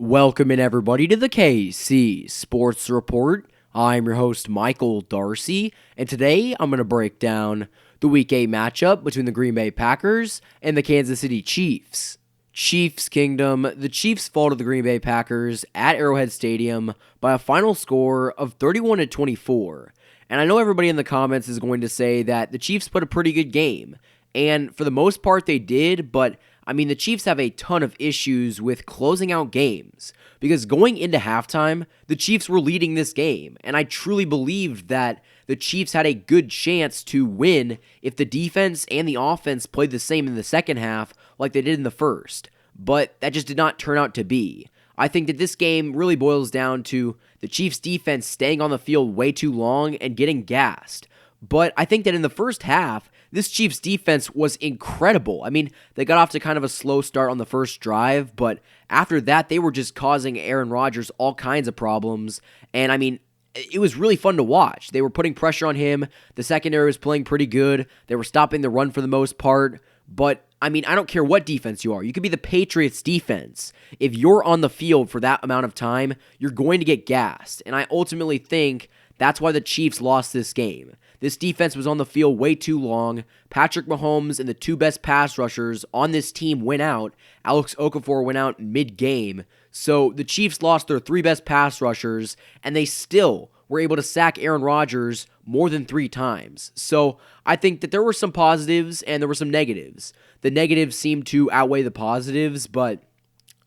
Welcome in everybody to the KC Sports Report. I'm your host Michael Darcy, and today I'm going to break down the Week 8 matchup between the Green Bay Packers and the Kansas City Chiefs. Chiefs Kingdom, the Chiefs fall to the Green Bay Packers at Arrowhead Stadium by a final score of 31-24. And I know everybody in the comments is going to say that the Chiefs put a pretty good game, and for the most part they did, but the Chiefs have a ton of issues with closing out games because going into halftime, the Chiefs were leading this game, and I truly believed that the Chiefs had a good chance to win if the defense and the offense played the same in the second half like they did in the first, but that just did not turn out to be. I think that this game really boils down to the Chiefs' defense staying on the field way too long and getting gassed, but I think that in the first half, this Chiefs defense was incredible. They got off to kind of a slow start on the first drive, but after that, they were just causing Aaron Rodgers all kinds of problems. And it was really fun to watch. They were putting pressure on him. The secondary was playing pretty good. They were stopping the run for the most part. But I don't care what defense you are. You could be the Patriots defense. If you're on the field for that amount of time, you're going to get gassed. And I ultimately think that's why the Chiefs lost this game. This defense was on the field way too long. Patrick Mahomes and the two best pass rushers on this team went out. Alex Okafor went out mid-game. So the Chiefs lost their three best pass rushers, and they still were able to sack Aaron Rodgers more than 3 times. So I think that there were some positives and there were some negatives. The negatives seemed to outweigh the positives, but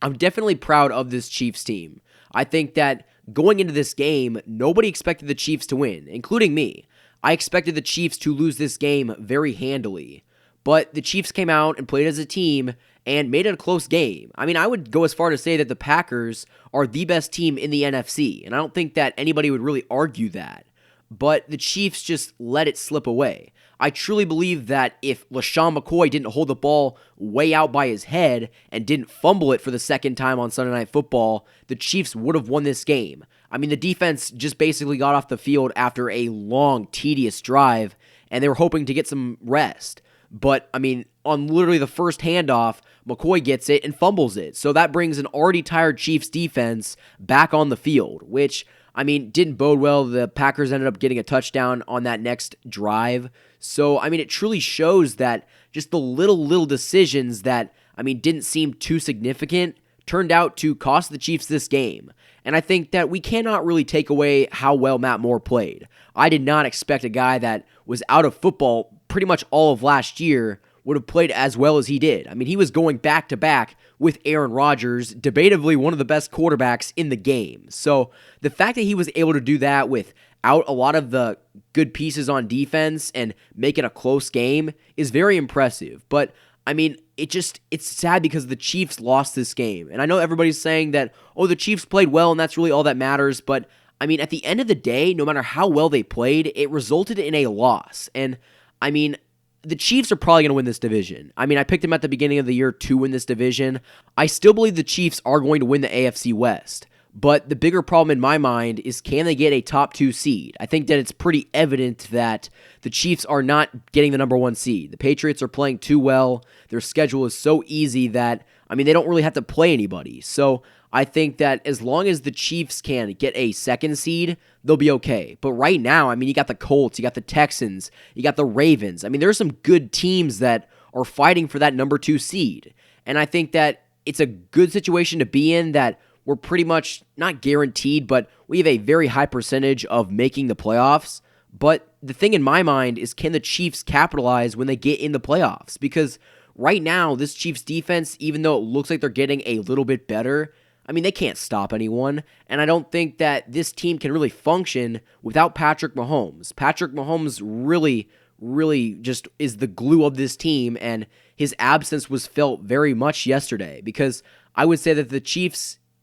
I'm definitely proud of this Chiefs team. I think that going into this game, nobody expected the Chiefs to win, including me. I expected the Chiefs to lose this game very handily, but the Chiefs came out and played as a team and made it a close game. I would go as far to say that the Packers are the best team in the NFC, and I don't think that anybody would really argue that, but the Chiefs just let it slip away. I truly believe that if LaShawn McCoy didn't hold the ball way out by his head and didn't fumble it for the second time on Sunday Night Football, the Chiefs would have won this game. The defense just basically got off the field after a long, tedious drive, and they were hoping to get some rest. But, on literally the first handoff, McCoy gets it and fumbles it. So that brings an already tired Chiefs defense back on the field, which, didn't bode well. The Packers ended up getting a touchdown on that next drive. So, it truly shows that just the little decisions that, didn't seem too significant turned out to cost the Chiefs this game. And I think that we cannot really take away how well Matt Moore played. I did not expect a guy that was out of football pretty much all of last year would have played as well as he did. He was going back-to-back with Aaron Rodgers, debatably one of the best quarterbacks in the game. So the fact that he was able to do that without a lot of the good pieces on defense and make it a close game is very impressive. But it's sad because the Chiefs lost this game. And I know everybody's saying that, the Chiefs played well and that's really all that matters. But, at the end of the day, no matter how well they played, it resulted in a loss. And, the Chiefs are probably going to win this division. I picked them at the beginning of the year to win this division. I still believe the Chiefs are going to win the AFC West. But the bigger problem in my mind is, can they get a top 2 seed? I think that it's pretty evident that the Chiefs are not getting the number 1 seed. The Patriots are playing too well. Their schedule is so easy that, they don't really have to play anybody. So I think that as long as the Chiefs can get a 2nd seed, they'll be okay. But right now, you got the Colts, you got the Texans, you got the Ravens. There are some good teams that are fighting for that number 2 seed. And I think that it's a good situation to be in, that we're pretty much not guaranteed, but we have a very high percentage of making the playoffs. But the thing in my mind is, can the Chiefs capitalize when they get in the playoffs? Because right now, this Chiefs defense, even though it looks like they're getting a little bit better, they can't stop anyone. And I don't think that this team can really function without Patrick Mahomes. Patrick Mahomes really just is the glue of this team, and his absence was felt very much yesterday. Because I would say that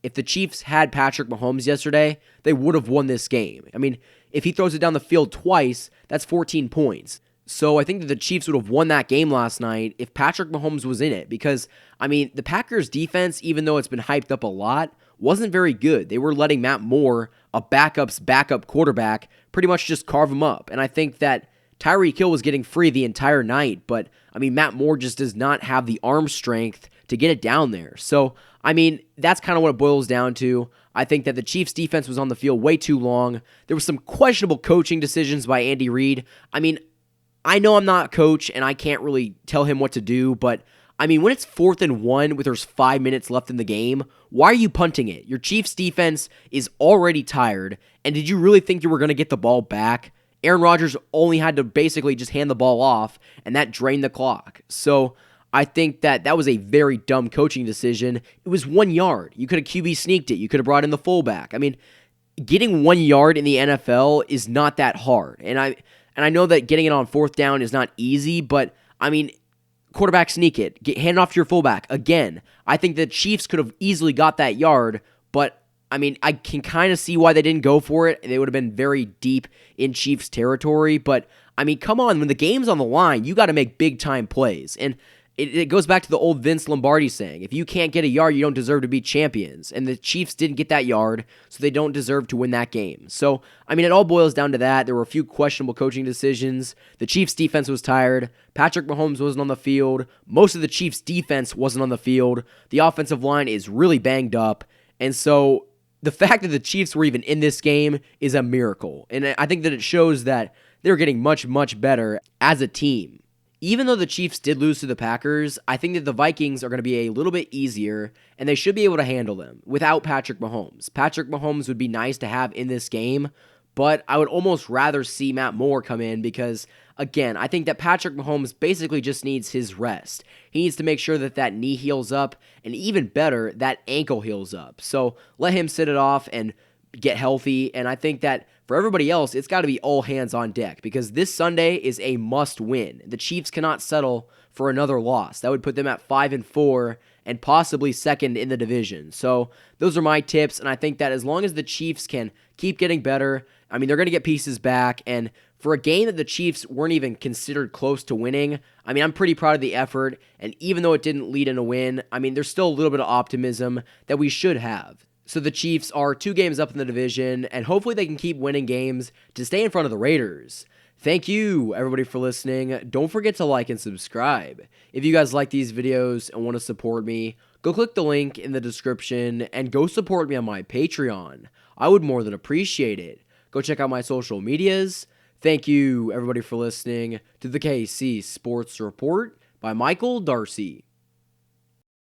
if the Chiefs had Patrick Mahomes yesterday, they would have won this game. If he throws it down the field twice, that's 14 points. So I think that the Chiefs would have won that game last night if Patrick Mahomes was in it. Because, the Packers' defense, even though it's been hyped up a lot, wasn't very good. They were letting Matt Moore, a backup's backup quarterback, pretty much just carve him up. And I think that Tyreek was getting free the entire night, but Matt Moore just does not have the arm strength to get it down there. So I mean, that's kind of what it boils down to. I think that the Chiefs defense was on the field way too long. There was some questionable coaching decisions by Andy Reid. I mean, I know I'm not a coach and I can't really tell him what to do, but I mean, when it's 4th and 1 with there's 5 minutes left in the game, why are you punting it? Your Chiefs defense is already tired, and did you really think you were going to get the ball back? Aaron Rodgers only had to basically just hand the ball off, and that drained the clock. So I think that that was a very dumb coaching decision. It was 1 yard. You could have QB sneaked it. You could have brought in the fullback. I mean, getting 1 yard in the NFL is not that hard. And I know that getting it on 4th down is not easy, but I mean, quarterback sneak it, hand it off to your fullback. Again, I think the Chiefs could have easily got that yard, but I mean, I can kind of see why they didn't go for it. They would have been very deep in Chiefs territory, but I mean, come on, when the game's on the line, you got to make big time plays. And it goes back to the old Vince Lombardi saying, if you can't get a yard, you don't deserve to be champions. And the Chiefs didn't get that yard, so they don't deserve to win that game. So, I mean, it all boils down to that. There were a few questionable coaching decisions. The Chiefs' defense was tired. Patrick Mahomes wasn't on the field. Most of the Chiefs' defense wasn't on the field. The offensive line is really banged up. And so the fact that the Chiefs were even in this game is a miracle. And I think that it shows that they're getting much, much better as a team. Even though the Chiefs did lose to the Packers, I think that the Vikings are going to be a little bit easier, and they should be able to handle them without Patrick Mahomes. Patrick Mahomes would be nice to have in this game, but I would almost rather see Matt Moore come in because, again, I think that Patrick Mahomes basically just needs his rest. He needs to make sure that that knee heals up, and even better, that ankle heals up. So let him sit it off and get healthy, and I think that for everybody else, it's got to be all hands on deck because this Sunday is a must win. The Chiefs cannot settle for another loss. That would put them at 5-4 and possibly second in the division. So those are my tips, and I think that as long as the Chiefs can keep getting better, I mean, they're going to get pieces back, and for a game that the Chiefs weren't even considered close to winning, I mean, I'm pretty proud of the effort, and even though it didn't lead in a win, I mean, there's still a little bit of optimism that we should have. So the Chiefs are 2 games up in the division, and hopefully they can keep winning games to stay in front of the Raiders. Thank you, everybody, for listening. Don't forget to like and subscribe. If you guys like these videos and want to support me, go click the link in the description and go support me on my Patreon. I would more than appreciate it. Go check out my social medias. Thank you, everybody, for listening to the KC Sports Report by Michael Darcy.